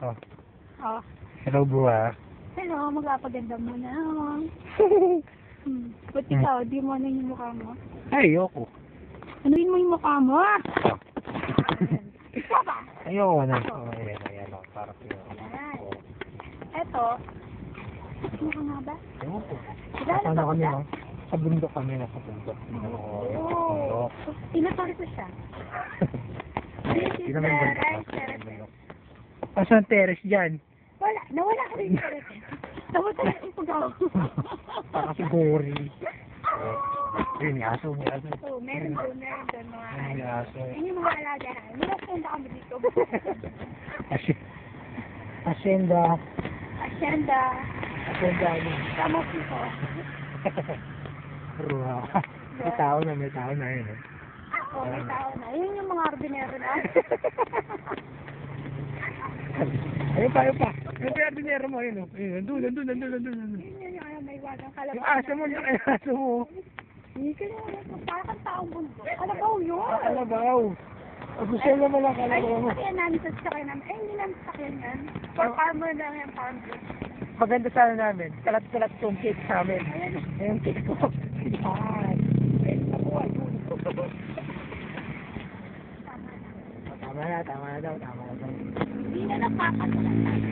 Oh. Oh. Hello, buha. Hello, magpapaganda mo na. Ba't ikaw, di mo ano yung mukha mo? Ay, ayoko. Anuin mo yung mukha mo? Oh. Ikaw ba? Ayoko na. Oh, ayan. Oh, para sa'yo. Ayan. Oh. Eto. Ano ka nga ba? Ayoko. Kilala Saan ba kami, kita? no? Sa bundok kami, nasa bundok. Oo. Tinatawag ko siya. Hindi naman bundok. Rice terrace. Asan terrace dyan? Wala. Nawala ko rin yung terrace. Nawala yung pagaw. Para si Gory. May aso. Oo, meron doon mga May aso. Yun yung mga alaga na. May asyenda kami dito. Asyenda. Asyenda. Asyenda. Tama dito. Ruha. May tao na yun. Oo, may tao na. Yun yung mga ordinero na. Ayun pa. Yung pinardinero mo, yun. Nandun. Yun yung may wagang kalabaw. Yung aso mo. Hindi ka naman. Parang taong bundo. Kalabaw yun. Kalabaw. Gusto naman lang kalabaw mo. Ay, namin sa sakyan namin. Ay, hindi namin sakyan yan. For farmer lang yan, farmer. Maganda sana namin. Kalat-kalat yung cake sa amin. Ayun, cake ko. Yan. Tama na daw. Hindi na napapatulan.